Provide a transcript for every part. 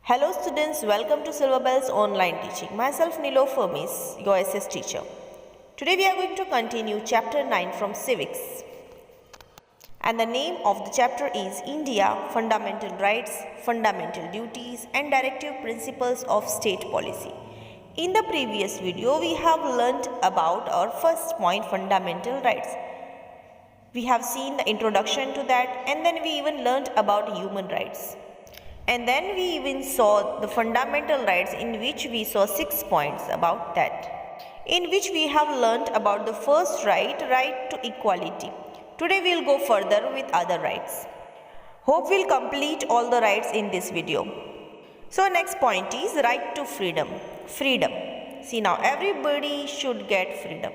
Hello students, welcome to Silver Bells Online Teaching. Myself Nilofer Miss, your SS teacher. Today we are going to continue chapter 9 from Civics. And the name of the chapter is India, Fundamental Rights, Fundamental Duties and Directive Principles of State Policy. In the previous video, we have learnt about our first point, fundamental rights. We have seen the introduction to that, and then we even learnt about human rights. And then we even saw the fundamental rights, in which we saw 6 points about that, in which we have learnt about the first right to equality. Today we will go further with other rights. Hope we will complete all the rights in this video. So next point is right to freedom. Freedom. See, now everybody should get freedom.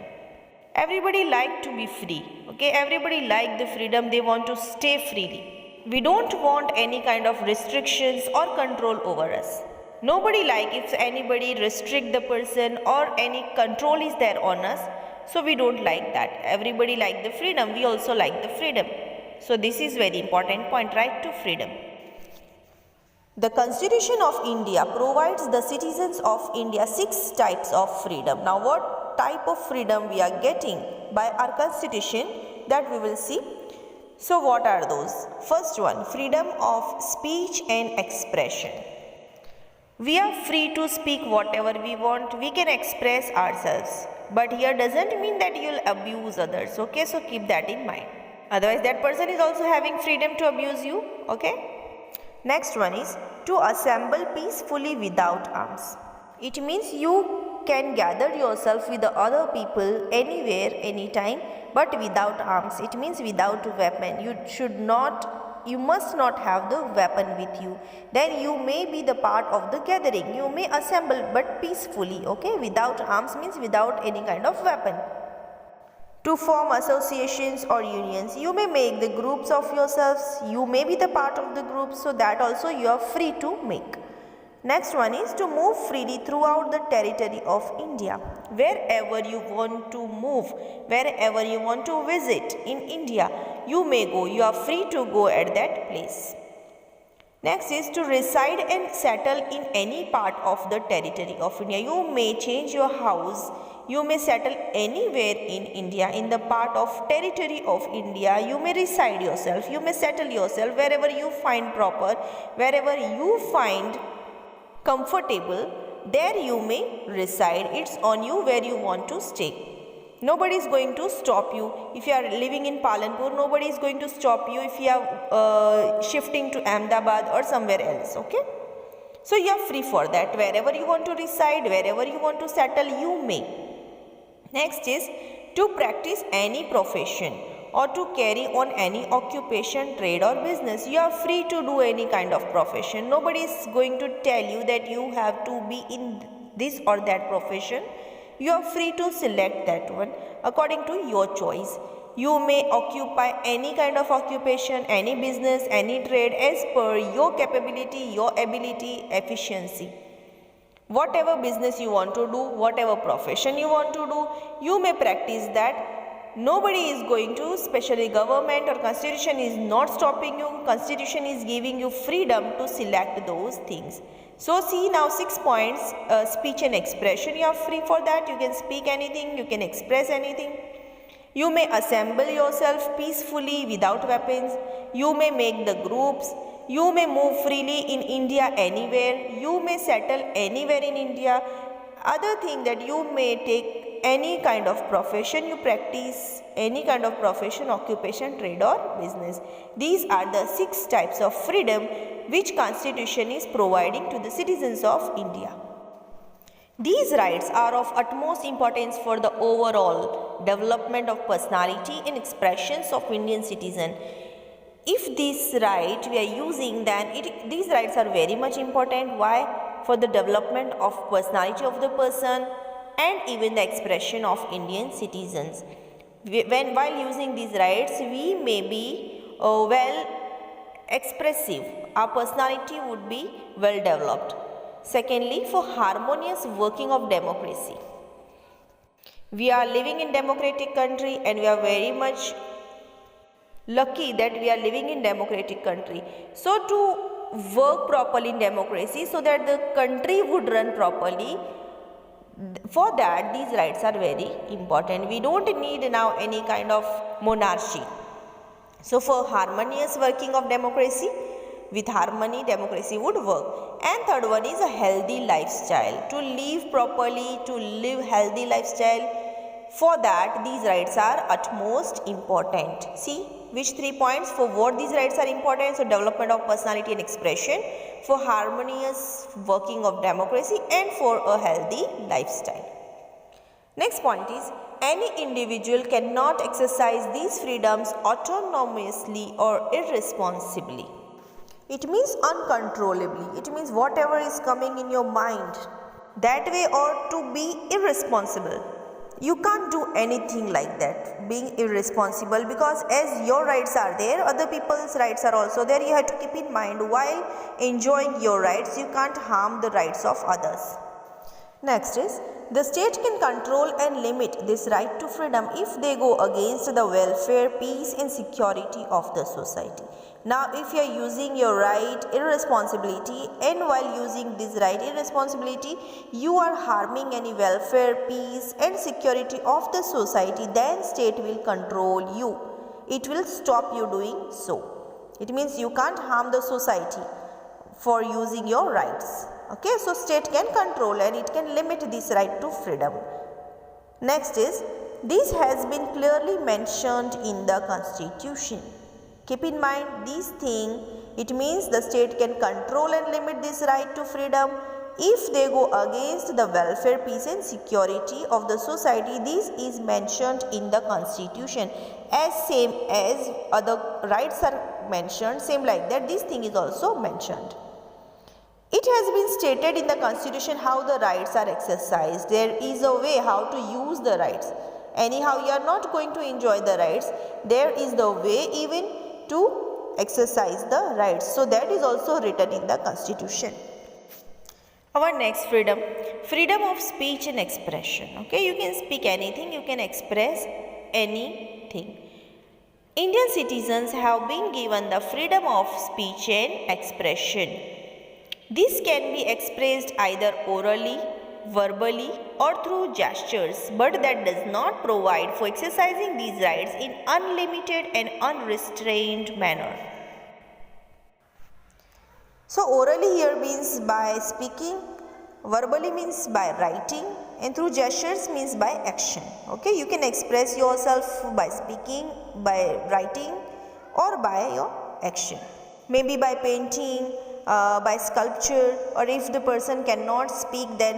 Everybody like to be free. Okay, everybody like the freedom. They want to stay freely. We don't want any kind of restrictions or control over us. Nobody like if anybody restrict the person or any control is there on us. So we don't like that. Everybody like the freedom. We also like the freedom. So this is very important point, right to freedom. The Constitution of India provides the citizens of India 6 types of freedom. Now what type of freedom we are getting by our Constitution, that we will see. So what are those? First one, freedom of speech and expression. We are free to speak whatever we want. We can express ourselves. But here doesn't mean that you will abuse others. Okay, so keep that in mind. Otherwise that person is also having freedom to abuse you. Okay. Next one is to assemble peacefully without arms. It means you can gather yourself with the other people anywhere, anytime, but without arms. It means without weapon. You must not have the weapon with you. Then you may be the part of the gathering. You may assemble but peacefully. Okay, without arms means without any kind of weapon. To form associations or unions, you may make the groups of yourselves. You may be the part of the group, so that also you are free to make. Next one is to move freely throughout the territory of India. Wherever you want to move, wherever you want to visit in India, you may go. You are free to go at that place. Next is to reside and settle in any part of the territory of India. You may change your house. You may settle anywhere in India, in the part of territory of India. You may reside yourself. You may settle yourself wherever you find proper, wherever you find comfortable, there you may reside. It's on you where you want to stay. Nobody is going to stop you. If you are living in Palanpur, nobody is going to stop you if you are shifting to Ahmedabad or somewhere else. Okay, so you are free for that. Wherever you want to reside, wherever you want to settle, you may. Next is to practice any profession or to carry on any occupation, trade or business. You are free to do any kind of profession. Nobody is going to tell you that you have to be in this or that profession. You are free to select that one according to your choice. You may occupy any kind of occupation, any business, any trade as per your capability, your ability, efficiency. Whatever business you want to do, whatever profession you want to do, you may practice that. Nobody is going to, especially government or constitution is not stopping you. Constitution is giving you freedom to select those things. So see now 6 points, speech and expression. You are free for that. You can speak anything, you can express anything. You may assemble yourself peacefully without weapons. You may make the groups. You may move freely in India anywhere. You may settle anywhere in India. Other thing that you may take any kind of profession, you practice any kind of profession, occupation, trade or business. These are the 6 types of freedom which Constitution is providing to the citizens of India. These rights are of utmost importance for the overall development of personality and expressions of Indian citizen. If this right we are using, then these rights are very much important. Why? For the development of personality of the person and even the expression of Indian citizens. While using these rights, we may be well expressive. Our personality would be well developed. Secondly, for harmonious working of democracy. We are living in democratic country and we are very much lucky that we are living in democratic country. So to work properly in democracy so that the country would run properly. For that, these rights are very important. We don't need now any kind of monarchy. So for harmonious working of democracy, with harmony democracy would work. And third one is a healthy lifestyle. To live properly, to live healthy lifestyle, for that these rights are utmost important. See which 3 points for what these rights are important. So development of personality and expression, for harmonious working of democracy, and for a healthy lifestyle. Next point is, any individual cannot exercise these freedoms autonomously or irresponsibly. It means uncontrollably. It means whatever is coming in your mind, that way, or to be irresponsible. You can't do anything like that, being irresponsible, because as your rights are there, other people's rights are also there. You have to keep in mind, while enjoying your rights, you can't harm the rights of others. Next is, the state can control and limit this right to freedom if they go against the welfare, peace and security of the society. Now, if you are using your right irresponsibility, and while using this right irresponsibility, you are harming any welfare, peace and security of the society, then state will control you. It will stop you doing so. It means you can't harm the society for using your rights. Okay, so state can control and it can limit this right to freedom. Next is, this has been clearly mentioned in the Constitution. Keep in mind this thing. It means the state can control and limit this right to freedom if they go against the welfare, peace and security of the society. This is mentioned in the Constitution. As same as other rights are mentioned, same like that this thing is also mentioned. It has been stated in the Constitution how the rights are exercised. There is a way how to use the rights. Anyhow, you are not going to enjoy the rights. There is the way even to exercise the rights. So that is also written in the Constitution. Our next freedom, freedom of speech and expression. Okay, you can speak anything, you can express anything. Indian citizens have been given the freedom of speech and expression. This can be expressed either orally, verbally or through gestures, but that does not provide for exercising these rights in unlimited and unrestrained manner. So orally here means by speaking, verbally means by writing, and through gestures means by action. Okay, you can express yourself by speaking, by writing or by your action. Maybe by painting, by sculpture, or if the person cannot speak, then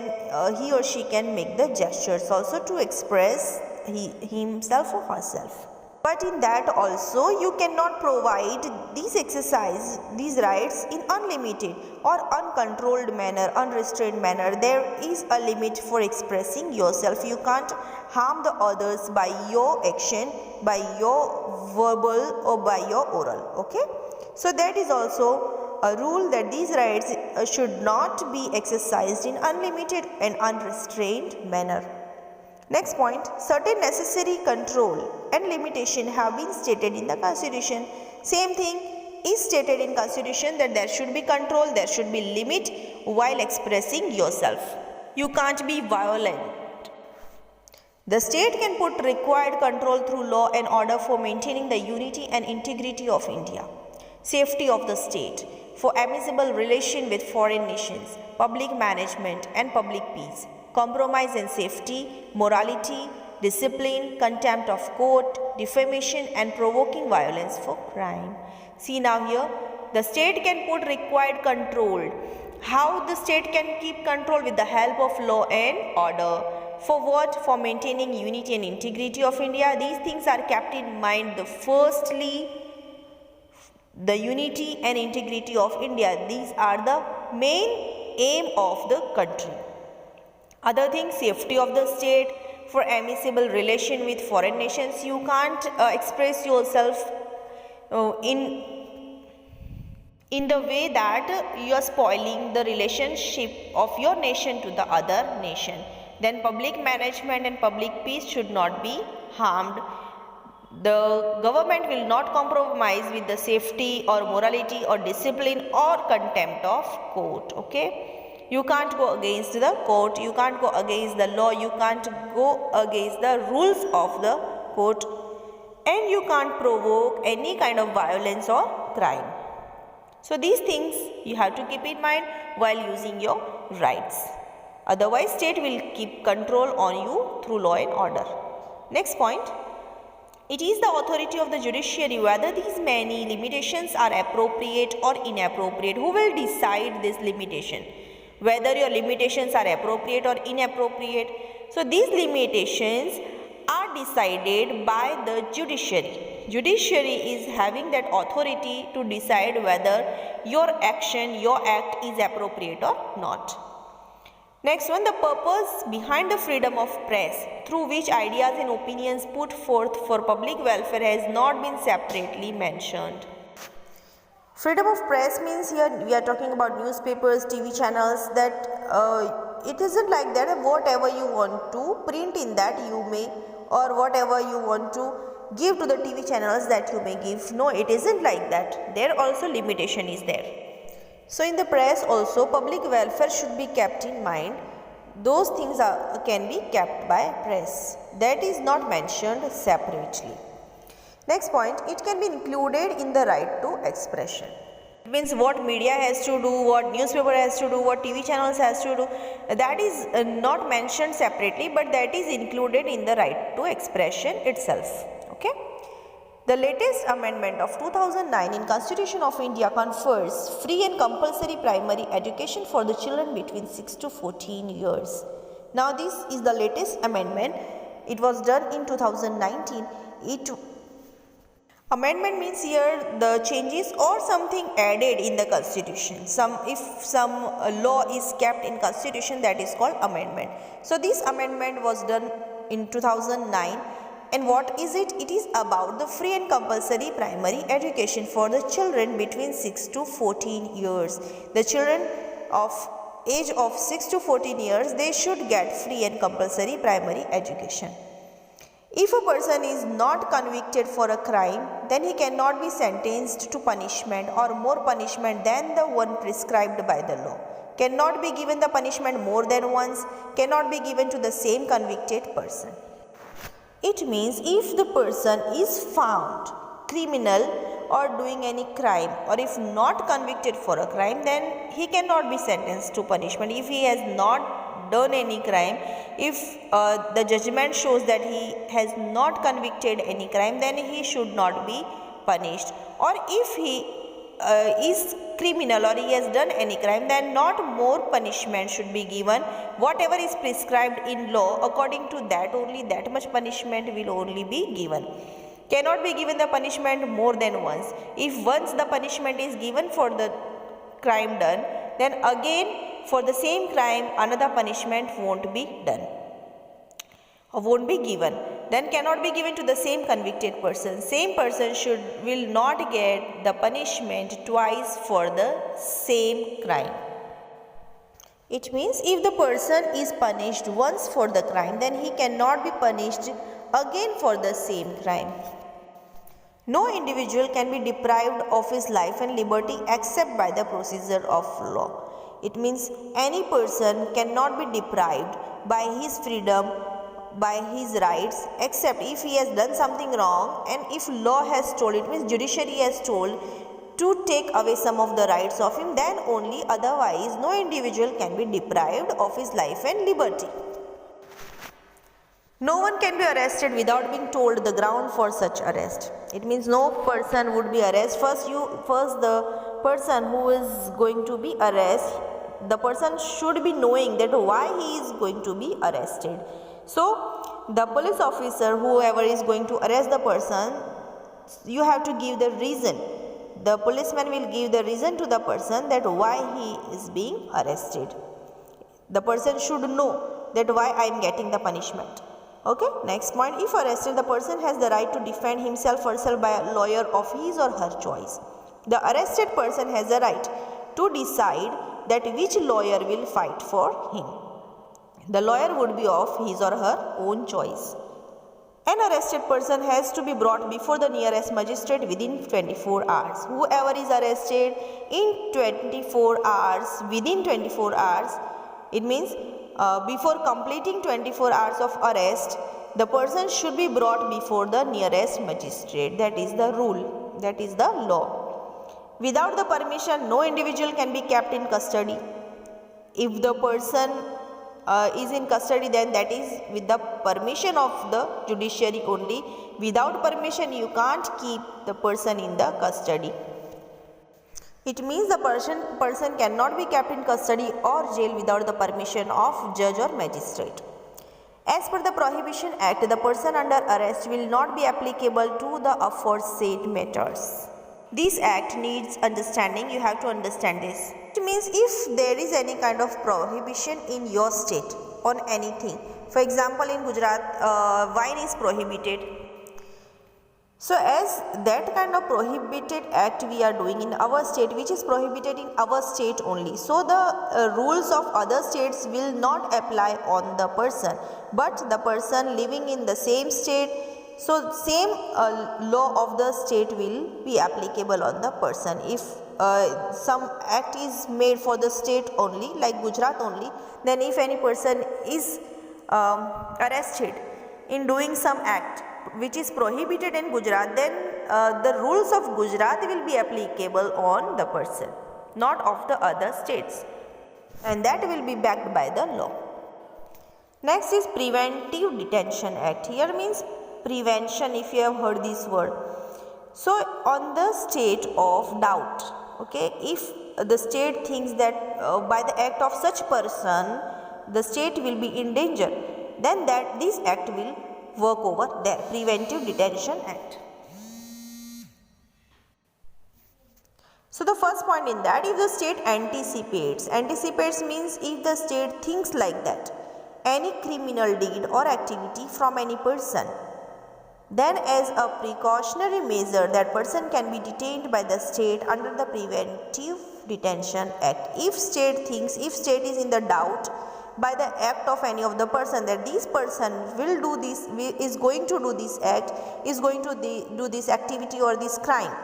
he or she can make the gestures also to express himself or herself. But in that also you cannot provide these exercise, these rights in unlimited or uncontrolled manner, unrestrained manner. There is a limit for expressing yourself. You can't harm the others by your action, by your verbal or by your oral. Okay, so that is also a rule, that these rights should not be exercised in unlimited and unrestrained manner. Next point, certain necessary control and limitation have been stated in the Constitution. Same thing is stated in Constitution, that there should be control, there should be limit while expressing yourself. You can't be violent. The state can put required control through law and order for maintaining the unity and integrity of India. Safety of the state, for amicable relation with foreign nations, public management and public peace, compromise and safety, morality, discipline, contempt of court, defamation and provoking violence for crime. See now here, the state can put required control. How the state can keep control? With the help of law and order. For what? For maintaining unity and integrity of India. These things are kept in mind. Firstly, the unity and integrity of India. These are the main aim of the country. Other things, safety of the state, for amicable relation with foreign nations. You can't express yourself in the way that you are spoiling the relationship of your nation to the other nation. Then public management and public peace should not be harmed The government will not compromise with the safety or morality or discipline or contempt of court. Okay, you can't go against the court, you can't go against the law, you can't go against the rules of the court, and you can't provoke any kind of violence or crime. So these things you have to keep in mind while using your rights. Otherwise, state will keep control on you through law and order. Next point. It is the authority of the judiciary whether these many limitations are appropriate or inappropriate. Who will decide this limitation? Whether your limitations are appropriate or inappropriate. So these limitations are decided by the judiciary. Judiciary is having that authority to decide whether your action, your act is appropriate or not. Next one, the purpose behind the freedom of press through which ideas and opinions put forth for public welfare has not been separately mentioned. Freedom of press means here we are talking about newspapers, TV channels, that it isn't like that whatever you want to print in that you may, or whatever you want to give to the TV channels that you may give. No, it isn't like that. There also limitation is there. So in the press also public welfare should be kept in mind. Those things can be kept by press. That is not mentioned separately. Next point, it can be included in the right to expression. It means what media has to do, what newspaper has to do, what TV channels has to do, that is not mentioned separately, but that is included in the right to expression itself. Okay. The latest amendment of 2009 in Constitution of India confers free and compulsory primary education for the children between 6 to 14 years. Now this is the latest amendment. It was done in 2019. Amendment means here the changes or something added in the constitution. If some law is kept in constitution, that is called amendment. So this amendment was done in 2009. And what is it? It is about the free and compulsory primary education for the children between 6 to 14 years. The children of age of 6 to 14 years, they should get free and compulsory primary education. If a person is not convicted for a crime, then he cannot be sentenced to punishment or more punishment than the one prescribed by the law. Cannot be given the punishment more than once, cannot be given to the same convicted person. It means if the person is found criminal or doing any crime, or if not convicted for a crime, then he cannot be sentenced to punishment. If he has not done any crime, if the judgment shows that he has not convicted any crime, then he should not be punished. Or if he is criminal or he has done any crime, then not more punishment should be given. Whatever is prescribed in law, according to that only that much punishment will only be given. Cannot be given the punishment more than once. If once the punishment is given for the crime done, then again for the same crime another punishment won't be done or won't be given. Then cannot be given to the same convicted person. Same person will not get the punishment twice for the same crime. It means if the person is punished once for the crime, then he cannot be punished again for the same crime. No individual can be deprived of his life and liberty except by the procedure of law. It means any person cannot be deprived by his freedom, by his rights, except if he has done something wrong, and if law has told, it means judiciary has told to take away some of the rights of him, then only. Otherwise no individual can be deprived of his life and liberty. No one can be arrested without being told the ground for such arrest. It means no person would be arrested. First the person who is going to be arrested, the person should be knowing that why he is going to be arrested. So the police officer, whoever is going to arrest the person, you have to give the reason. The policeman will give the reason to the person that why he is being arrested. The person should know that why I am getting the punishment. Okay, next point. If arrested, the person has the right to defend himself or herself by a lawyer of his or her choice. The arrested person has the right to decide that which lawyer will fight for him. The lawyer would be of his or her own choice. An arrested person has to be brought before the nearest magistrate within 24 hours. Whoever is arrested in 24 hours, within 24 hours, it means before completing 24 hours of arrest, the person should be brought before the nearest magistrate. That is the rule, that is the law. Without the permission, no individual can be kept in custody. If the person is in custody, then that is with the permission of the judiciary only. Without permission, you can't keep the person in the custody. It means the person cannot be kept in custody or jail without the permission of judge or magistrate. As per the Prohibition Act, the person under arrest will not be applicable to the aforesaid matters. This act needs understanding. You have to understand this. It means if there is any kind of prohibition in your state on anything, for example in Gujarat wine is prohibited, so as that kind of prohibited act we are doing in our state, which is prohibited in our state only, so the rules of other states will not apply on the person, but the person living in the same state, so same law of the state will be applicable on the person. If some act is made for the state only, like Gujarat only, then if any person is arrested in doing some act which is prohibited in Gujarat, then the rules of Gujarat will be applicable on the person, not of the other states, and that will be backed by the law. Next is Preventive Detention Act. Here means prevention, if you have heard this word. So on the state of doubt, okay, if the state thinks that by the act of such person the state will be in danger, then that this act will work over there, Preventive Detention Act. So the first point in that, if the state anticipates means if the state thinks like that any criminal deed or activity from any person, then as a precautionary measure that person can be detained by the state under the Preventive Detention Act. If state is in the doubt by the act of any of the person that this person will do this, is going to do this act, is going to do this activity or this crime,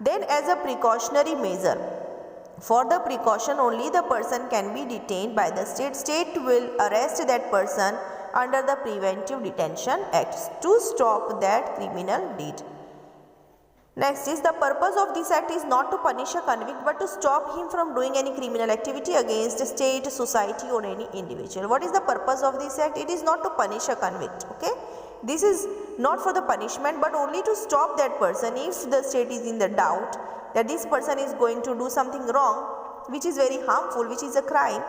then as a precautionary measure, for the precaution only, the person can be detained by the state. State will arrest that person under the Preventive Detention Act to stop that criminal deed. Next is the purpose of this act is not to punish a convict but to stop him from doing any criminal activity against a state, society or any individual. What is the purpose of this act? It is not to punish a convict, okay? This is not for the punishment but only to stop that person if the state is in the doubt that this person is going to do something wrong which is very harmful, which is a crime.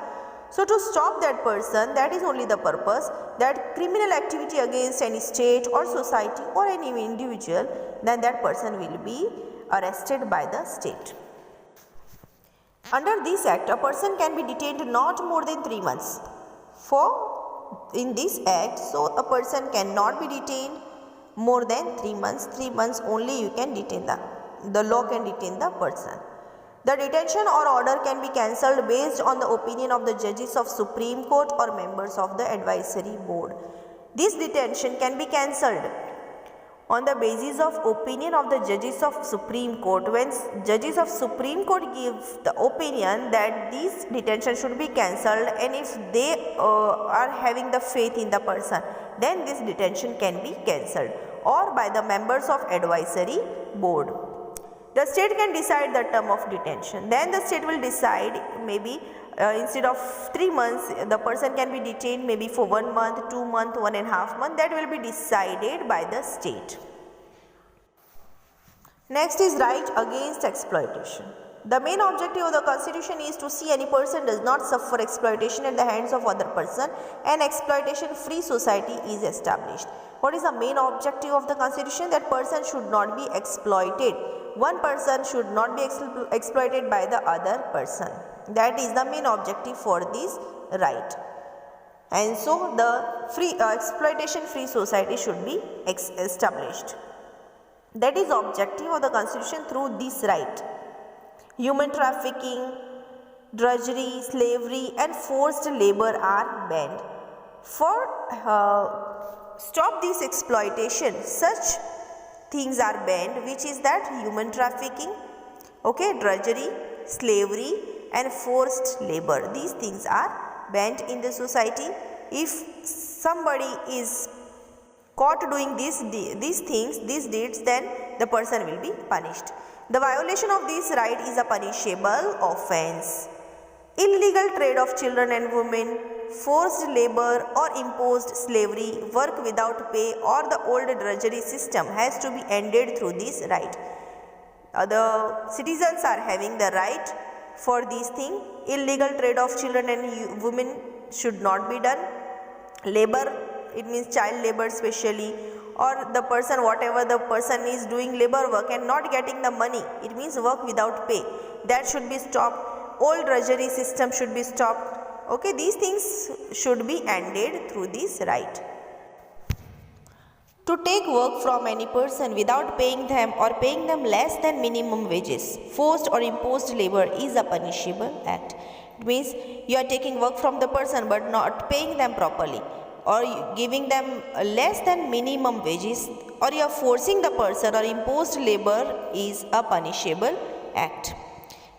So to stop that person, that is only the purpose, that criminal activity against any state or society or any individual, then that person will be arrested by the state. Under this act, a person can be detained not more than 3 months. In this act, so a person cannot be detained more than 3 months. 3 months only you can detain the law can detain the person. The detention or order can be cancelled based on the opinion of the judges of Supreme Court or members of the advisory board. This detention can be cancelled on the basis of opinion of the judges of Supreme Court. When judges of Supreme Court give the opinion that this detention should be cancelled, and if they are having the faith in the person, then this detention can be cancelled, or by the members of advisory board. The state can decide the term of detention. Then the state will decide, maybe instead of 3 months, the person can be detained maybe for 1 month, 2 months, 1.5 months. That will be decided by the state. Next is right against exploitation. The main objective of the Constitution is to see any person does not suffer exploitation at the hands of other person, and exploitation-free society is established. What is the main objective of the Constitution? That person should not be exploited. One person should not be exploited by the other person. That is the main objective for this right. And so the exploitation-free society should be established. That is the objective of the Constitution through this right. Human trafficking, drudgery, slavery and forced labor are banned. For stop this exploitation, such things are banned, which is that human trafficking, okay, drudgery, slavery and forced labor. These things are banned in the society. If somebody is caught doing these things, these deeds, then the person will be punished. The violation of this right is a punishable offense. Illegal trade of children and women, forced labor or imposed slavery, work without pay or the old drudgery system has to be ended through this right. The citizens are having the right for these things. Illegal trade of children and women should not be done. Labor, it means child labor especially, or the person, whatever the person is doing labor work and not getting the money, it means work without pay, that should be stopped. Old drudgery system should be stopped. Okay, these things should be ended through this right. To take work from any person without paying them or paying them less than minimum wages, forced or imposed labor is a punishable act. It means you are taking work from the person but not paying them properly, or giving them less than minimum wages, or you are forcing the person, or imposed labor is a punishable act.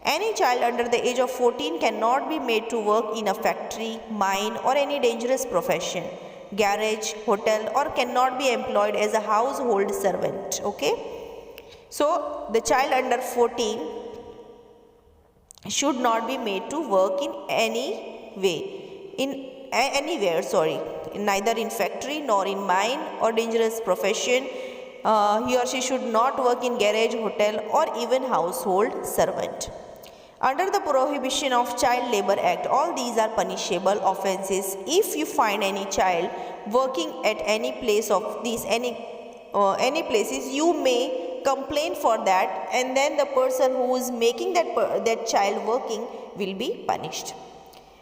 Any child under the age of 14 cannot be made to work in a factory, mine or any dangerous profession, garage, hotel, or cannot be employed as a household servant. Okay, so the child under 14 should not be made to work in any way, anywhere, neither in factory nor in mine or dangerous profession. He or she should not work in garage, hotel or even household servant. Under the Prohibition of Child Labour Act, all these are punishable offences. If you find any child working at any place of these, any places, you may complain for that, and then the person who is making that child working will be punished.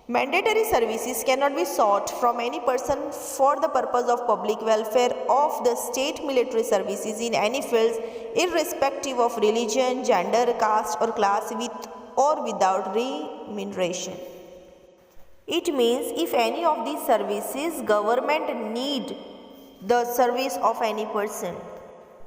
Mandatory services cannot be sought from any person for the purpose of public welfare of the state military services in any fields, irrespective of religion, gender, caste or class, with or without remuneration. It means if any of these services government need the service of any person,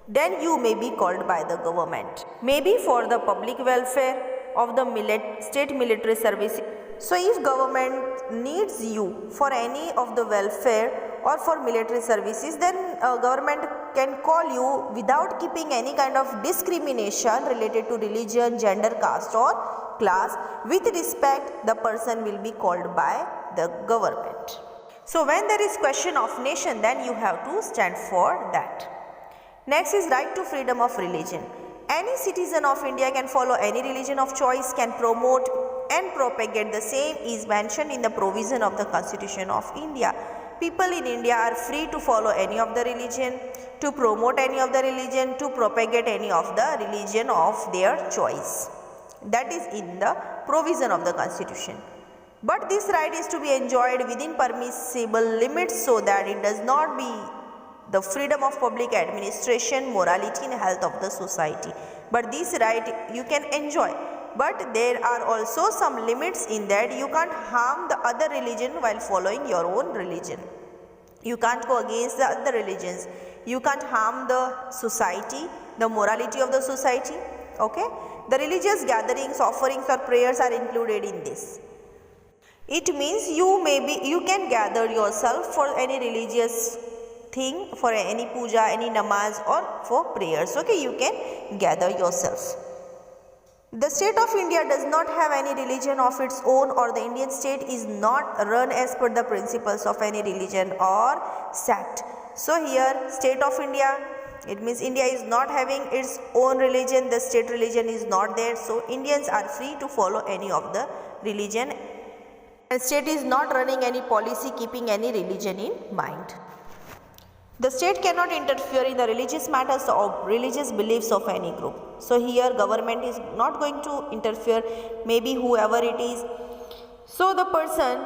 then you may be called by the government, maybe for the public welfare of the state military service. So if government needs you for any of the welfare or for military services, then government can call you without keeping any kind of discrimination related to religion, gender, caste or class. With respect, the person will be called by the government. So when there is question of nation, then you have to stand for that. Next is right to freedom of religion. Any citizen of India can follow any religion of choice, can promote and propagate the same is mentioned in the provision of the Constitution of India. People in India are free to follow any of the religion, to promote any of the religion, to propagate any of the religion of their choice. That is in the provision of the Constitution. But this right is to be enjoyed within permissible limits, so that it does not be the freedom of public administration, morality and health of the society. But this right you can enjoy. But there are also some limits in that. You can't harm the other religion while following your own religion. You can't go against the other religions. You can't harm the society, the morality of the society. Okay? The religious gatherings, offerings or prayers are included in this. It means you can gather yourself for any religious thing, for any puja, any namaz or for prayers. Okay, you can gather yourself. The state of India does not have any religion of its own, or the Indian state is not run as per the principles of any religion or sect. So here state of India, it means India is not having its own religion, the state religion is not there. So Indians are free to follow any of the religion, and state is not running any policy keeping any religion in mind. The state cannot interfere in the religious matters or religious beliefs of any group. So here government is not going to interfere, maybe whoever it is. So the person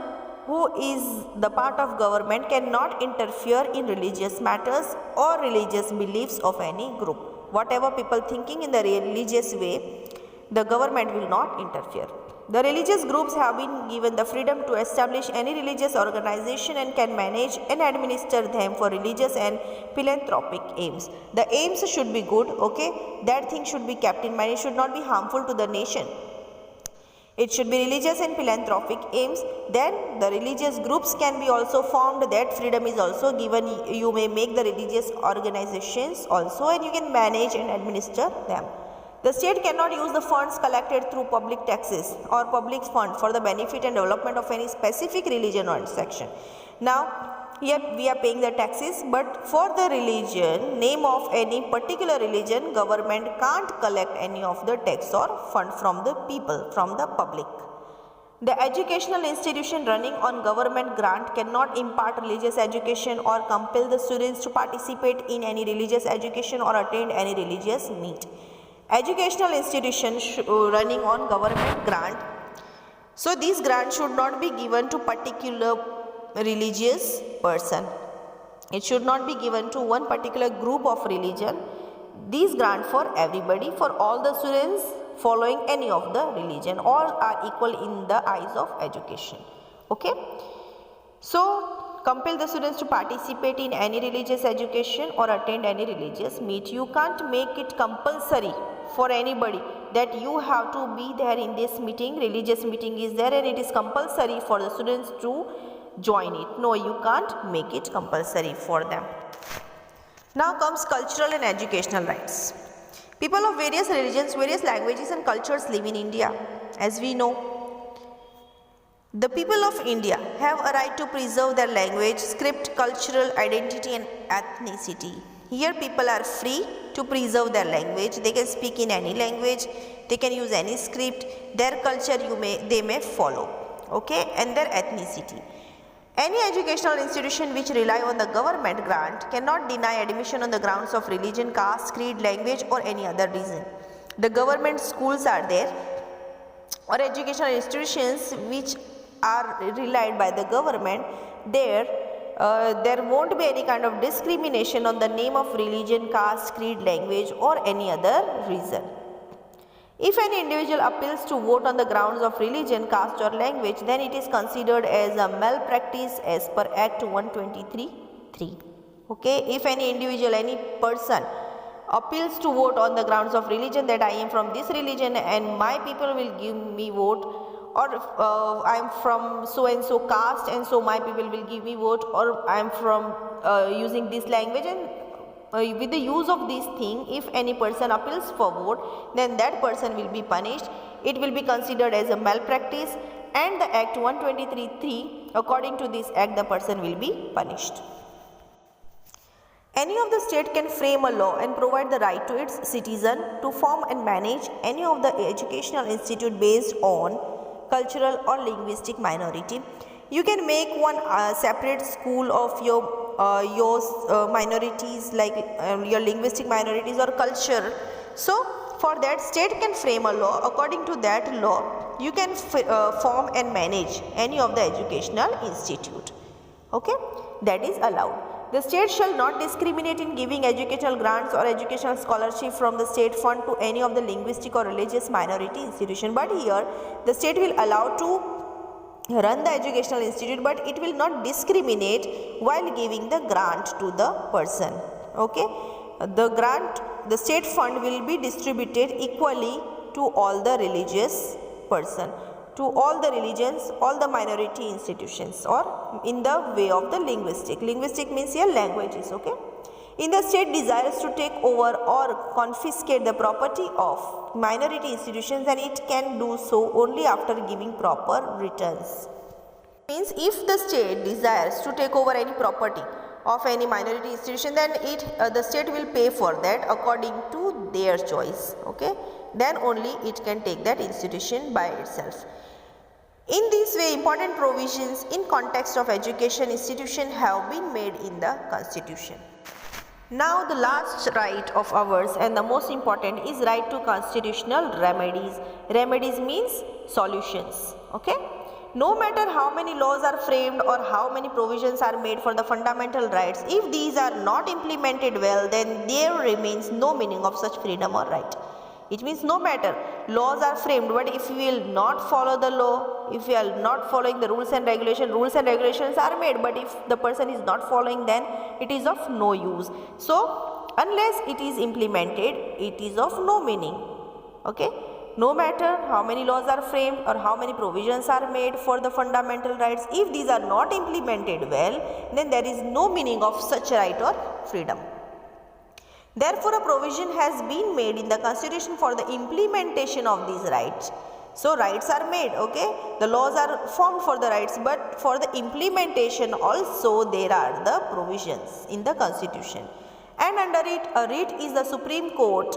who is the part of government cannot interfere in religious matters or religious beliefs of any group. Whatever people thinking in the religious way, the government will not interfere. The religious groups have been given the freedom to establish any religious organization and can manage and administer them for religious and philanthropic aims. The aims should be good, okay? That thing should be kept in mind. It should not be harmful to the nation. It should be religious and philanthropic aims. Then the religious groups can be also formed. That freedom is also given. You may make the religious organizations also, and you can manage and administer them. The state cannot use the funds collected through public taxes or public fund for the benefit and development of any specific religion or section. Now, here we are paying the taxes, but for the religion, name of any particular religion, government can't collect any of the tax or fund from the people, from the public. The educational institution running on government grant cannot impart religious education or compel the students to participate in any religious education or attend any religious meet. Educational institutions running on government grant, so these grants should not be given to particular religious person. It should not be given to one particular group of religion. These grant for everybody, for all the students following any of the religion. All are equal in the eyes of education. Okay, so compel the students to participate in any religious education or attend any religious meet. You can't make it compulsory for anybody that you have to be there in this meeting. Religious meeting is there and it is compulsory for the students to join it. No, you can't make it compulsory for them. Now comes cultural and educational rights. People of various religions, various languages and cultures live in India. As we know, the people of India have a right to preserve their language, script, cultural identity and ethnicity. Here people are free to preserve their language. They can speak in any language, they can use any script, their culture they may follow, okay, and their ethnicity. Any educational institution which rely on the government grant cannot deny admission on the grounds of religion, caste, creed, language or any other reason. The government schools are there or educational institutions which are relied by the government, there won't be any kind of discrimination on the name of religion, caste, creed, language or any other reason. If any individual appeals to vote on the grounds of religion, caste or language, then it is considered as a malpractice as per Act 123(3). Okay, if any individual, any person appeals to vote on the grounds of religion, that I am from this religion and my people will give me vote, or I am from so and so caste and so my people will give me vote, or I am from using this language, and with the use of this thing, if any person appeals for vote, then that person will be punished. It will be considered as a malpractice, and the Act 123(3), according to this act, the person will be punished. Any of the state can frame a law and provide the right to its citizen to form and manage any of the educational institute based on cultural or linguistic minority. You can make one separate school of your minorities, like your linguistic minorities or culture. So for that, state can frame a law. According to that law, you can form and manage any of the educational institute. Okay, that is allowed. The state shall not discriminate in giving educational grants or educational scholarship from the state fund to any of the linguistic or religious minority institution. But here the state will allow to run the educational institute, but it will not discriminate while giving the grant to the person. Okay, the state fund will be distributed equally to all the religious person, to all the religions, all the minority institutions, or in the way of the linguistic. Linguistic means here languages. Okay, in the state desires to take over or confiscate the property of minority institutions, and it can do so only after giving proper returns. Means if the state desires to take over any property of any minority institution, then the state will pay for that according to their choice. Okay, then only it can take that institution by itself. In this way, important provisions in context of education institution have been made in the Constitution. Now the last right of ours and the most important is right to constitutional remedies. Remedies means solutions. Okay, no matter how many laws are framed or how many provisions are made for the fundamental rights, if these are not implemented well, then there remains no meaning of such freedom or right. It means no matter laws are framed, but if we will not follow the law, if we are not following the rules and regulations are made, but if the person is not following, then it is of no use. So unless it is implemented, it is of no meaning. Okay, no matter how many laws are framed or how many provisions are made for the fundamental rights, if these are not implemented well, then there is no meaning of such right or freedom. Therefore, a provision has been made in the Constitution for the implementation of these rights. So, rights are made, okay, the laws are formed for the rights, but for the implementation also there are the provisions in the Constitution. And under it, a writ is the Supreme Court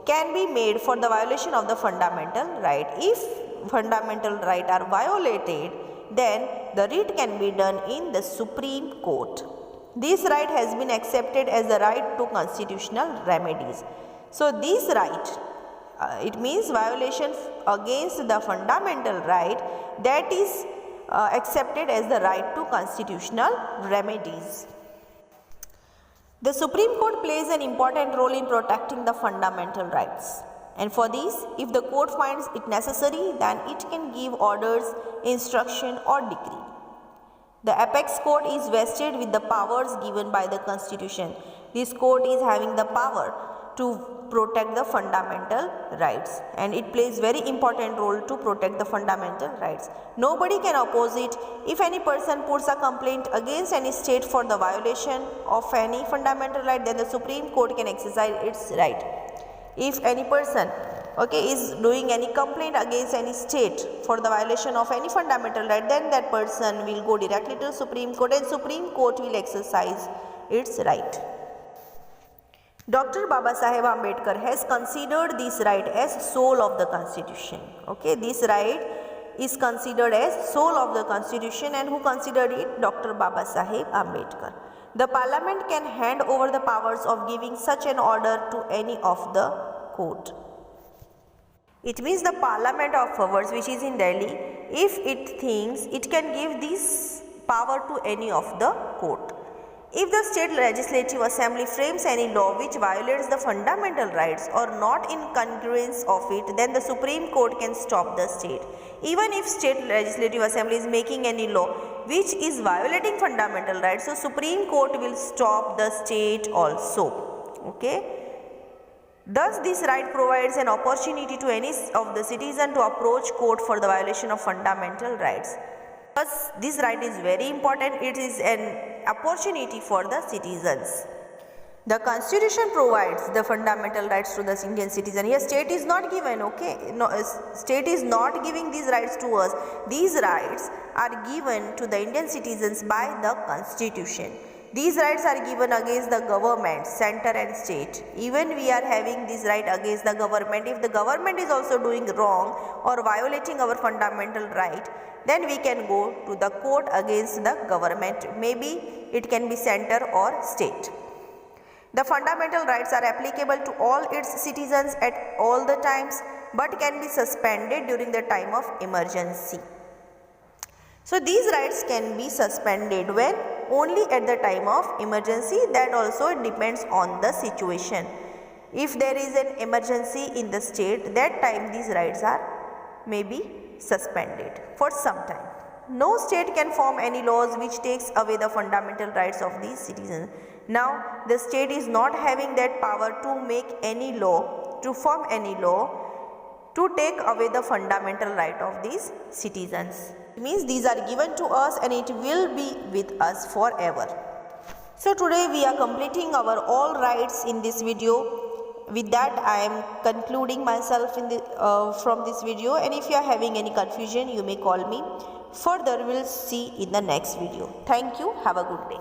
can be made for the violation of the fundamental right. If fundamental rights are violated, then the writ can be done in the Supreme Court. This right has been accepted as the right to constitutional remedies. So, this right, it means violation against the fundamental right, that is accepted as the right to constitutional remedies. The Supreme Court plays an important role in protecting the fundamental rights. And for this, if the court finds it necessary, then it can give orders, instruction or decree. The apex court is vested with the powers given by the Constitution. This court is having the power to protect the fundamental rights, and it plays very important role to protect the fundamental rights. Nobody can oppose it. If any person puts a complaint against any state for the violation of any fundamental right, then the Supreme Court can exercise its right. If any person is doing any complaint against any state for the violation of any fundamental right, then that person will go directly to Supreme Court, and Supreme Court will exercise its right. Dr. Babasaheb Ambedkar has considered this right as soul of the Constitution. Okay, this right is considered as soul of the Constitution, and who considered it? Dr. Babasaheb Ambedkar. The Parliament can hand over the powers of giving such an order to any of the court. It means the Parliament of ours, which is in Delhi, if it thinks, it can give this power to any of the court. If the state legislative assembly frames any law which violates the fundamental rights or not in congruence of it, then the Supreme Court can stop the state. Even if state legislative assembly is making any law which is violating fundamental rights, so Supreme Court will stop the state also. Okay. Thus, this right provides an opportunity to any of the citizen to approach court for the violation of fundamental rights. Thus, this right is very important. It is an opportunity for the citizens. The Constitution provides the fundamental rights to the Indian citizen. Here, state is not given. Okay, no, state is not giving these rights to us. These rights are given to the Indian citizens by the Constitution. These rights are given against the government, center and state. Even we are having this right against the government. If the government is also doing wrong or violating our fundamental right, then we can go to the court against the government. Maybe it can be center or state. The fundamental rights are applicable to all its citizens at all the times, but can be suspended during the time of emergency. So these rights can be suspended when? Only at the time of emergency. That also depends on the situation. If there is an emergency in the state, that time these rights are maybe suspended for some time. No state can form any laws which takes away the fundamental rights of these citizens. Now, the state is not having that power to make any law, to form any law, to take away the fundamental right of these citizens. It means these are given to us and it will be with us forever. So today we are completing our all rights in this video. With that, I am concluding myself in from this video, and if you are having any confusion, you may call me. Further, we will see in the next video. Thank you. Have a good day.